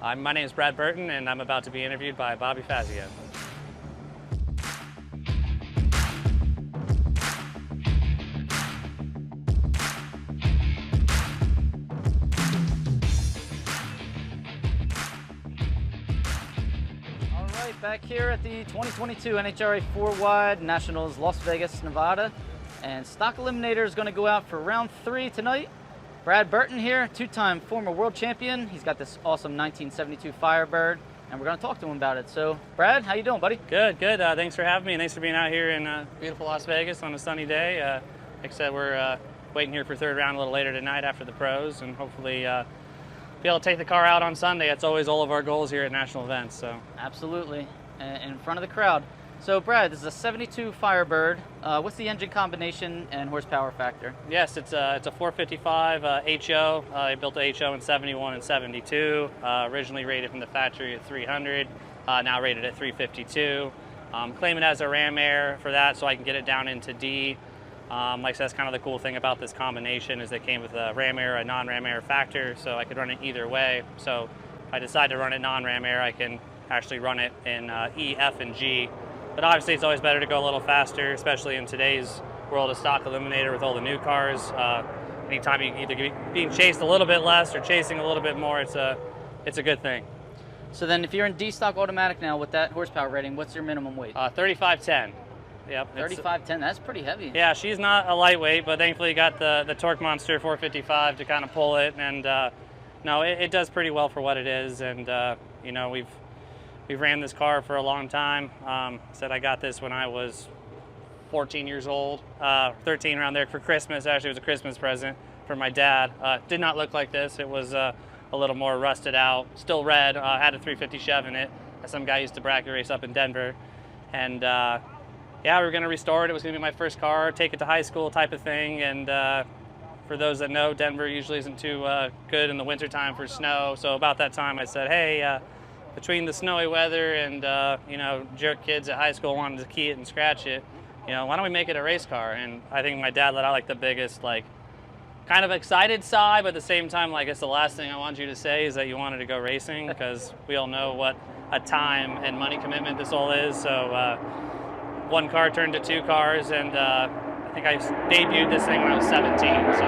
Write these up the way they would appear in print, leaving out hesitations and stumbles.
My name is Brad Burton, and I'm about to be interviewed by Bobby Fazio. All right, back here at the 2022 NHRA 4-Wide Nationals, Las Vegas, Nevada. And Stock Eliminator is going to go out for round 3 tonight. Brad Burton here, two-time former world champion. He's got this awesome 1972 Firebird, and we're going to talk to him about it. So, Brad, how you doing, buddy? Good, good. Thanks for having me, and thanks for being out here in beautiful Las Vegas on a sunny day. Like I said, we're waiting here for third round a little later tonight after the pros, and hopefully be able to take the car out on Sunday. That's always all of our goals here at national events. So Absolutely, in front of the crowd. So, Brad, this is a 72 Firebird. What's the engine combination and horsepower factor? yes, it's a 455 HO. They built the HO in 71 and 72. Originally rated from the factory at 300, now rated at 352. Claim it as a ram air for that, so I can get it down into D. Like I said, that's kind of the cool thing about this combination is they came with a ram air, a non-ram air factor, so I could run it either way. So if I decide to run it non-ram air, I can actually run it in E, F, and G. But obviously it's always better to go a little faster, especially in today's world of Stock Eliminator with all the new cars. Anytime you can either be being chased a little bit less or chasing a little bit more, it's a good thing. So then if you're in D-Stock automatic now with that horsepower rating, what's your minimum weight? 3510. Yep. 3510, that's pretty heavy. Yeah, she's not a lightweight, but thankfully got the Torque Monster 455 to kind of pull it, and no, it does pretty well for what it is, and you know, we've ran this car for a long time. Said I got this when I was 14 years old, 13 around there for Christmas. Actually, it was a Christmas present for my dad. Did not look like this. It was a little more rusted out, still red. Had a 350 Chev in it. Some guy used to bracket race up in Denver, and yeah, we were going to restore it. It was going to be my first car, take it to high school type of thing. And for those that know, Denver usually isn't too good in the wintertime for snow. So about that time, I said, hey, between the snowy weather and, you know, jerk kids at high school wanting to key it and scratch it, you know, why don't we make it a race car? And I think my dad let out like the biggest, like, kind of excited sigh, but at the same time, like, it's the last thing I want you to say is that you wanted to go racing, because we all know what a time and money commitment this all is. So one car turned to two cars, and I think I debuted this thing when I was 17. So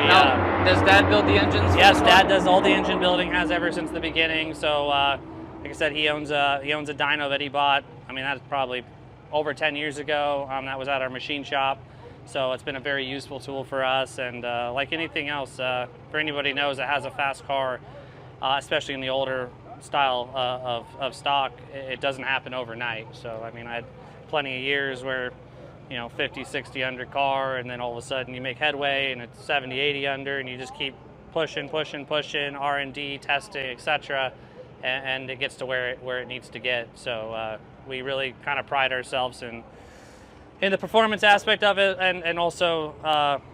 Now, does Dad build the engines? yes, Dad does all the engine building, has ever since the beginning. So like I said, he owns a dyno that he bought. I mean, that's probably over 10 years ago. That was at our machine shop. So it's been a very useful tool for us, and like anything else, for anybody who knows that has a fast car, especially in the older style of stock, it doesn't happen overnight. So I mean, I had plenty of years where, you know, 50, 60 under car, and then all of a sudden you make headway and it's 70, 80 under, and you just keep pushing, R&D, testing, etc., and it gets to where it needs to get. So we really kind of pride ourselves in the performance aspect of it, and also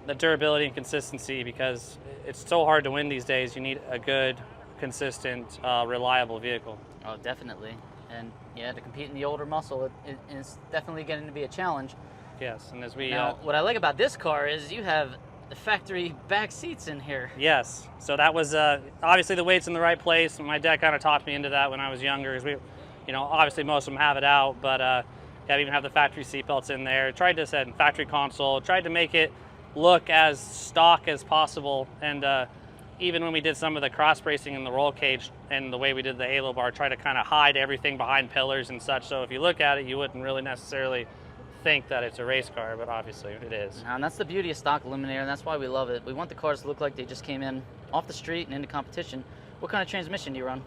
the durability and consistency, because it's so hard to win these days. You need a good, consistent, reliable vehicle. Oh, definitely. And yeah, to compete in the older muscle, it's definitely getting to be a challenge. Yes, and as we Now, what I like about this car is you have the factory back seats in here. yes, so that was obviously the weight's in the right place. My dad kind of talked me into that when I was younger, because we, you know, obviously most of them have it out, but yeah, I even have the factory seat belts in there. Tried to set factory console, tried to make it look as stock as possible, and even when we did some of the cross bracing in the roll cage and the way we did the halo bar, try to kind of hide everything behind pillars and such. So if you look at it, you wouldn't really necessarily think that it's a race car, but obviously it is. And that's the beauty of Stock Eliminator, and that's why we love it. We want the cars to look like they just came in off the street and into competition. What kind of transmission do you run?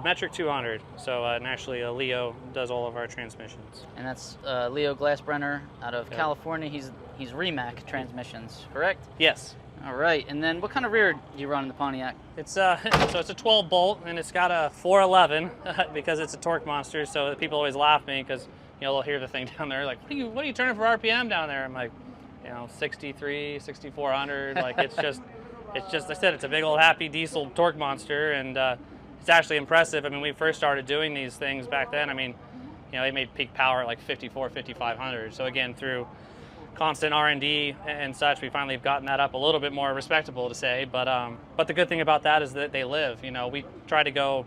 Metric 200. So and actually Leo does all of our transmissions. And that's Leo Glassbrenner out of California. He's Rimac transmissions, correct? Yes. All right, and then what kind of rear do you run in the Pontiac? It's so it's a 12 bolt, and it's got a 411 because it's a torque monster. So people always laugh at me because, you know, they'll hear the thing down there like, what are you turning for RPM down there? I'm like, you know, 63, 6400. Like it's just I said, it's a big old happy diesel torque monster, and it's actually impressive. I mean, when we first started doing these things back then, I mean, you know, they made peak power at like 54, 5500. So again, through constant R&D and such, we finally have gotten that up a little bit more respectable to say. But the good thing about that is that they live. You know, we try to go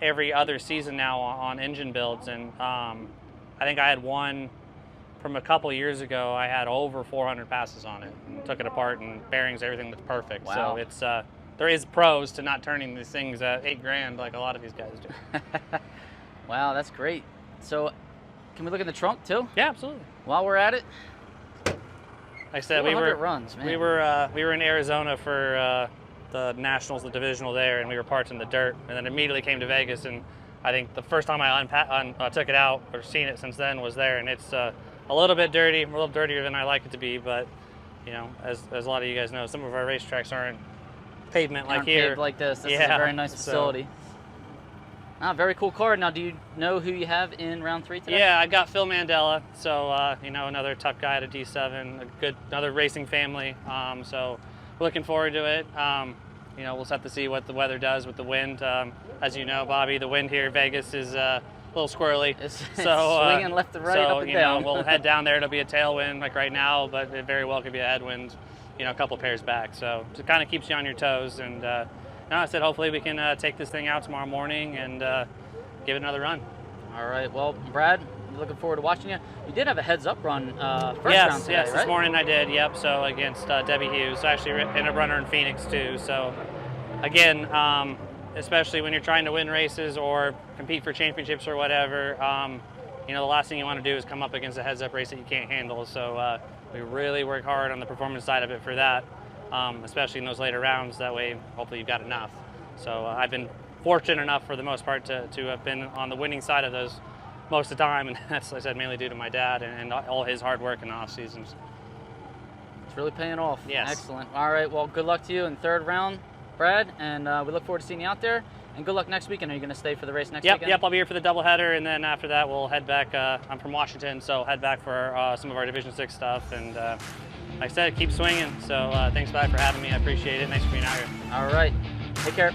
every other season now on engine builds, and I think I had one from a couple years ago. I had over 400 passes on it and took it apart, and bearings, everything was perfect. Wow. So it's there is pros to not turning these things at $8,000 like a lot of these guys do. Wow, that's great. So can we look in the trunk too? Yeah, absolutely. While we're at it, Like I said, 400 runs, man. we were in Arizona for the Nationals, the divisional there, and we were parked in the dirt, and then immediately came to Vegas. And I think the first time I took it out, or seen it since then, was there, and it's a little bit dirty, a little dirtier than I like it to be. But you know, as a lot of you guys know, some of our racetracks aren't pavement like here. Paved like this. This is Yeah, a very nice facility. Very cool car. Now, do you know who you have in round 3 today? Yeah, I got Phil Mandela, so you know, another tough guy at a D7, another racing family. So looking forward to it. You know, we'll just have to see what the weather does with the wind. As you know, Bobby, the wind here in Vegas is a little squirrely. It's So swinging left to right, so, up and you down. know, we'll head down there. It'll be a tailwind like right now, but it very well could be a headwind, you know, a couple pairs back. So it kind of keeps you on your toes. And I said hopefully we can take this thing out tomorrow morning and give it another run. All right. Well, Brad, looking forward to watching you. You did have a heads-up run first round today, Yes, right? this morning I did, yep, so against Debbie Hughes. I actually ended up running in Phoenix too. So again, especially when you're trying to win races or compete for championships or whatever, you know, the last thing you want to do is come up against a heads-up race that you can't handle. So we really work hard on the performance side of it for that, especially in those later rounds. That way, hopefully you've got enough. So I've been fortunate enough for the most part to have been on the winning side of those most of the time, and that's, like I said, mainly due to my dad and all his hard work in the off seasons. It's really paying off. Yes. Excellent. All right. Well, good luck to you in third round, Brad, and we look forward to seeing you out there. And good luck next weekend. Are you going to stay for the race next weekend? Yep, I'll be here for the doubleheader, and then after that we'll head back. I'm from Washington, so head back for some of our Division 6 stuff. And like I said, keep swinging. So thanks, Bye, for having me. I appreciate it. Thanks for being out here. All right. Take care.